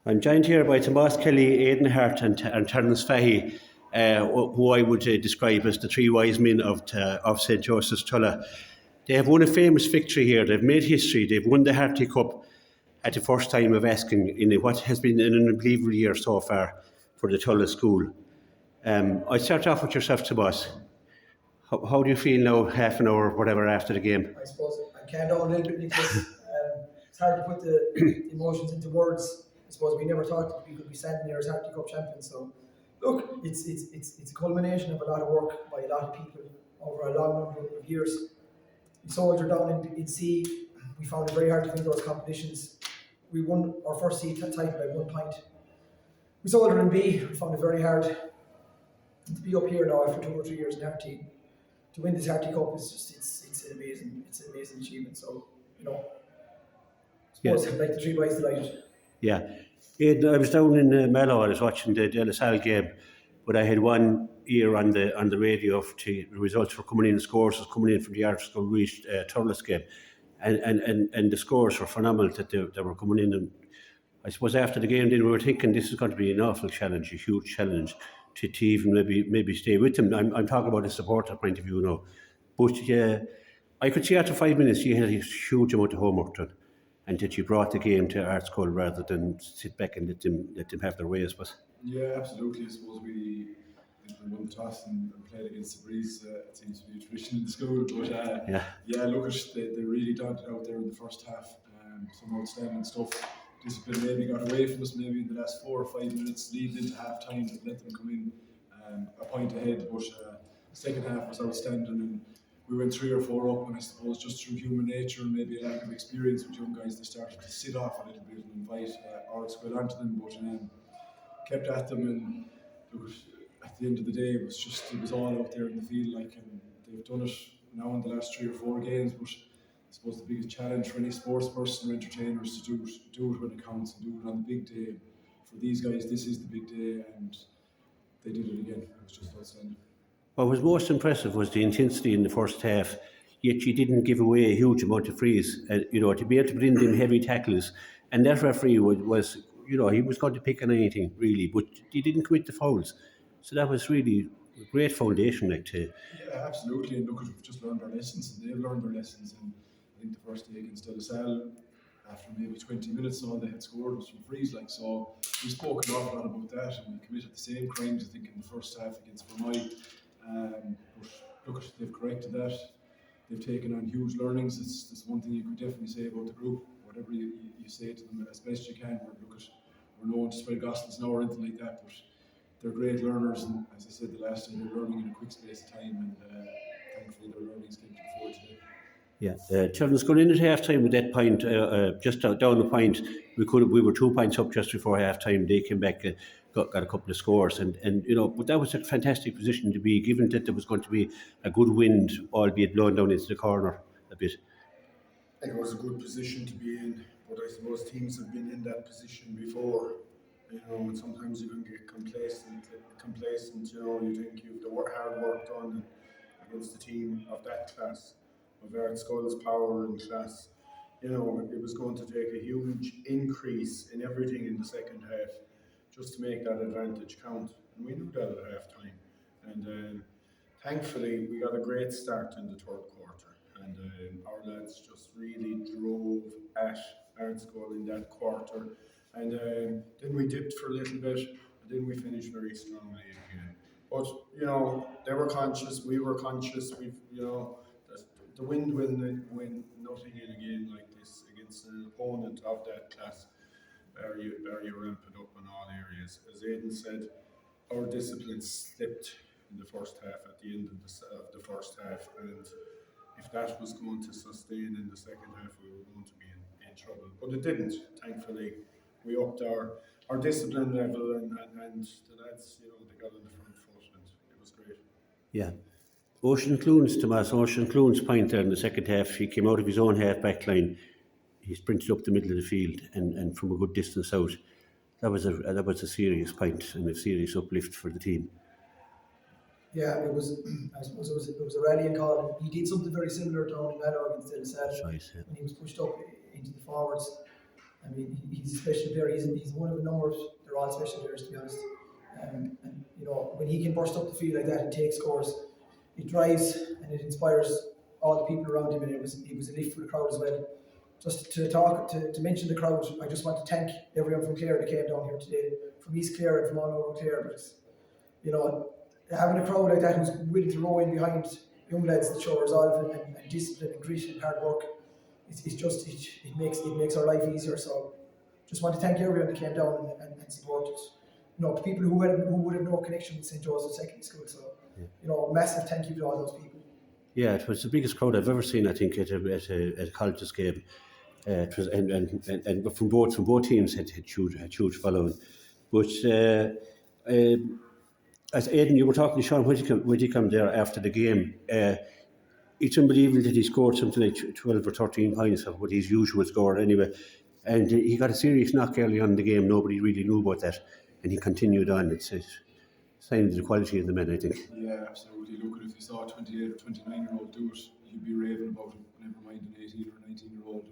I'm joined here by Tomas Kelly, Aidan, Harte and Terence Fahy, who I would describe as the three wise men of St Joseph's Tulla. They have won a famous victory here. They've made history. They've won the Harty Cup at the first time of asking in what has been an unbelievable year so far for the Tulla school. I start off with yourself, Tomas. How do you feel now, half an hour, whatever, after the game? I suppose I calmed down a little bit, Nicholas. It's hard to put the emotions into words. I suppose we never thought that we could be standing here as Harty Cup champions. So, look, it's a culmination of a lot of work by a lot of people over a long number of years. We soldiered down in C. We found it very hard to win those competitions. We won our first C title by 1 point. We soldiered in B. We found it very hard. And to be up here now after 2 or 3 years in Harty, to win this Harty Cup is just it's an amazing achievement. So I suppose like the three boys delighted. Yeah. I was down in Mallow. I was watching the De La Salle game, but I had one ear on the radio to the results were coming in. The scores was coming in from the Art School reached Turles game, and the scores were phenomenal that they were coming in. And I suppose after the game, then we were thinking this is going to be an awful challenge, a huge challenge to even maybe stay with them. I'm talking about a supporter point of view now, but I could see after 5 minutes you had a huge amount of homework done, and that you brought the game to Art School rather than sit back and let them have their way, I suppose. Yeah, absolutely. I suppose we won the toss and played against the breeze. It seems to be a tradition in the school, but look, they really dug it out there in the first half. Some outstanding stuff. Discipline maybe got away from us maybe in the last 4 or 5 minutes, leading into half time, that let them come in a point ahead. But the second half was outstanding, and we went 3 or 4 up, and I suppose just through human nature and maybe a lack of experience with young guys, they started to sit off a little bit and invite our squad onto them, but kept at them. And look, at the end of the day, it was all out there in the field, and they've done it now in the last 3 or 4 games. But I suppose the biggest challenge for any sports person or entertainer is to do it when it counts and do it on the big day. For these guys, this is the big day, and they did it again. It was just outstanding. What was most impressive was the intensity in the first half, yet you didn't give away a huge amount of frees, to be able to put in them heavy tackles. And that referee was he was going to pick on anything, really, but he didn't commit the fouls. So that was really a great foundation, Yeah, absolutely. And look, we've just learned our lessons, and they've learned their lessons. And I think the first day against De La Salle, after maybe 20 minutes, all they had scored was from frees. So we spoke an awful lot about that, and we committed the same crimes, I think, in the first half against Fahy. But look, they've corrected that. They've taken on huge learnings. That's one thing you could definitely say about the group. Whatever you say to them as best you can. We're known to spread gospels now or anything like that, but they're great learners. And as I said the last time, they're learning in a quick space of time, and thankfully their learnings came to the fore today. Yeah, Terence, going into half time with that point, just down the point, we were 2 points up just before half time. They came back, got a couple of scores, and but that was a fantastic position to be, given that there was going to be a good wind, albeit blowing down into the corner a bit. It was a good position to be in, but I suppose teams have been in that position before. And sometimes you can get complacent. You think you've the hard work done against a team of that class, of Art School's power and class. It was going to take a huge increase in everything in the second half just to make that advantage count. And we knew that at half time. And thankfully, we got a great start in the third quarter. And our lads just really drove at Art School in that quarter. And then we dipped for a little bit, and then we finished very strongly again. But they were conscious, we were conscious. The wind when nothing in a game like this against an opponent of that class, bear you ramp it up in all areas. As Aidan said, our discipline slipped in the first half at the end of the first half, and if that was going to sustain in the second half, we were going to be in trouble. But it didn't, thankfully. We upped our discipline level, and the lads, they got on the front foot, and it was great. Yeah. Ocean Clune's point there in the second half, he came out of his own half-back line. He sprinted up the middle of the field and from a good distance out. That was a serious point and a serious uplift for the team. Yeah, it was. I suppose it was a rallying call. He did something very similar down in Mallow against De La Salle when he was pushed up into the forwards. I mean, he's a special player. He's one of the numbers. They're all special players, to be honest. And you know, when he can burst up the field like that and take scores, it drives and it inspires all the people around him. And it was a lift for the crowd as well. Just to mention the crowd, I just want to thank everyone from Clare that came down here today, from East Clare and from all over Clare. Because you know, having a crowd like that who's willing to row in behind young lads that show resolve and discipline and grit and hard work, it makes our life easier. So just want to thank everyone that came down and supported. You know, people who would have no connection with St. Joseph's Secondary School. So you know, massive thank you to all those people. Yeah, it was the biggest crowd I've ever seen. I think at a college's game. It was and from both teams had huge following. But as Aidan, you were talking to Sean Whitcomb there after the game. It's unbelievable that he scored something like 12 or 13 points of what his usual score anyway. And he got a serious knock early on in the game. Nobody really knew about that. And he continued on. It's a sign of the quality of the men, I think. Yeah, absolutely. Look, if you saw a 28 or 29-year-old do it, you'd be raving about it, never mind an 18 or 19-year-old.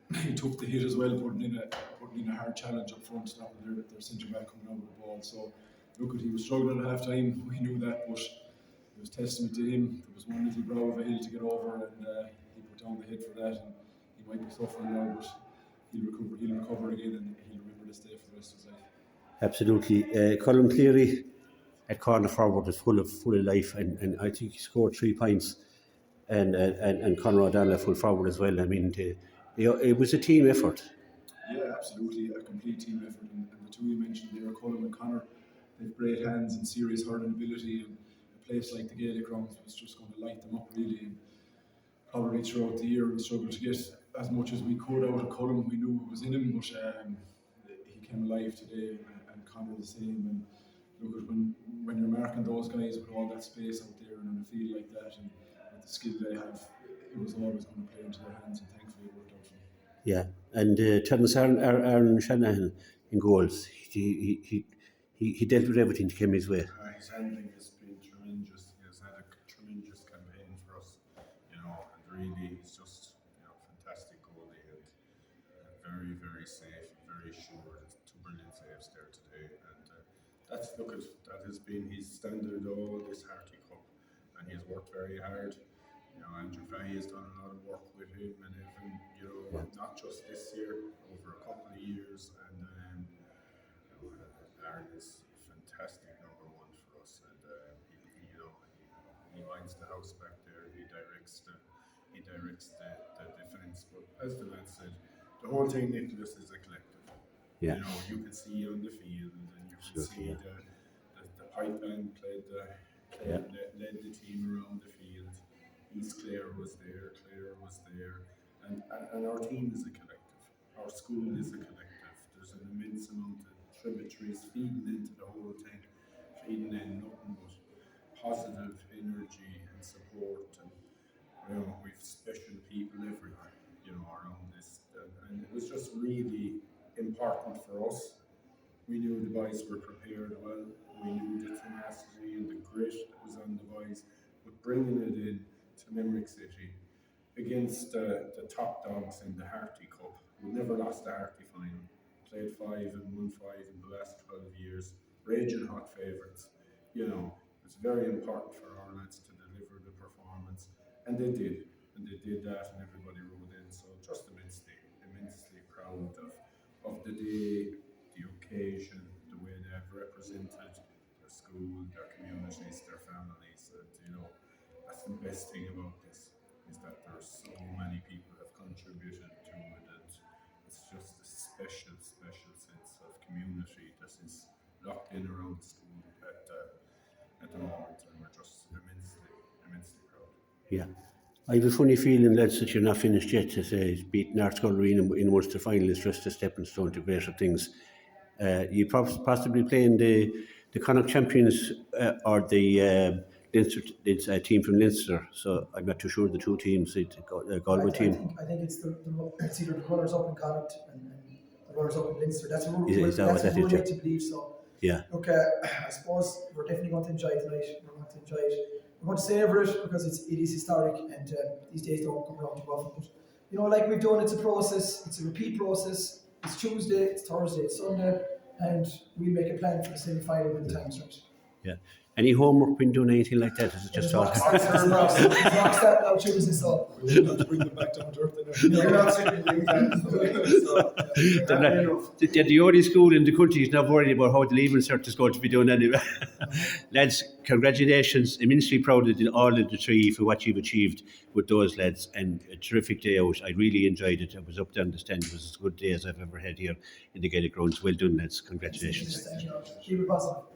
And he took the hit as well, putting in a hard challenge up front, stopping their centre back coming out with the ball. So, look, he was struggling at half time. We knew that, but it was testament to him. There was one little brow of a hill to get over, and he put down the hit for that. And he might be suffering now, but he'll recover again, and he'll remember this day for the rest of his life. Absolutely. Colin Cleary at corner forward is full of life, and I think he scored 3 points. And Conor O'Donnell full forward as well. I mean, it was a team effort. Yeah, absolutely, a complete team effort. And the two you mentioned there, Colin and Conor, they've great hands and serious hurling ability. And a place like the Gaelic grounds was just going to light them up really. And probably throughout the year we struggled to get as much as we could out of Colin. We knew it was in him, but he came alive today, and Conor the same. And look at when you're marking those guys with all that space out there and on a field like that, and with the skill they have, it was always going to play into their hands, and thankfully it worked out for them. Yeah, and Terence Aaron Shanahan in goals. He dealt with everything that came his way. His handling has been tremendous. He has had a tremendous campaign for us, and really he's just fantastic goalie and very, very safe, very sure. There's 2 brilliant saves there today, and that has been his standard all this Harty Cup, and he's worked very hard. Andrew Fahy has done a lot of work with him, and even not just this year, over a couple of years, and Aaron is fantastic number one for us, and he minds the house back there. He directs the defence. But as the lad said, the whole thing, Nicholas, is a collective. Yeah. You can see on the field, and you can see the pipe band led the team around the field. East Clare was there, and our team is a collective. Our school is a collective. There's an immense amount of tributaries feeding into the whole thing, feeding in nothing but positive energy and support, and we've special people everywhere, around this, and it was just really important for us. We knew the boys were prepared well. We knew the tenacity and the grit that was on the boys, but bringing it in to Limerick City against the top dogs in the Harty Cup. We never lost the Harty final. Played 5 and won 5 in the last 12 years. Raging hot favourites. It's very important for our lads to deliver the performance, and they did. And they did that, and everybody rode in. So just immensely proud of the day, the occasion, the way they've represented their school, their communities, their families. And that's the best thing about this, is that there's so many people have contributed to it, and it's just a special sense of community that is locked in around the school at the moment, and we're just immensely proud. Yeah. I have a funny feeling, lads, that you're not finished yet. To say beating Arts Gallery in Munster final is just a stepping stone to greater things. You possibly playing the Connacht champions or the Leinster team from Leinster. So I'm not too sure the two teams, the Galway team. I think it's either the runners up in Connacht and the runners up in Leinster. That's what we're led to believe. So yeah. Look, I suppose we're definitely going to enjoy it tonight. We're going to enjoy it. We're going to savour it because it is historic, and these days don't come around too often. But like we've done, it's a process. It's a repeat process. It's Tuesday, it's Thursday, it's Sunday, and we make a plan for the semi-final when the time's right. Yeah. Any homework been doing anything like that? Is it just all? It's rock start now Tuesday, so. We will have to bring them back down to earth. You're not sitting in the The only school in the country is not worried about how the leaving cert is going to be done anyway. Lads, congratulations. Immensely proud of all of the three for what you've achieved with those lads, and a terrific day out. I really enjoyed it. I was up there on the stand. It was as good a day as I've ever had here in the Gaelic grounds. Well done, lads. Congratulations. Keep it positive.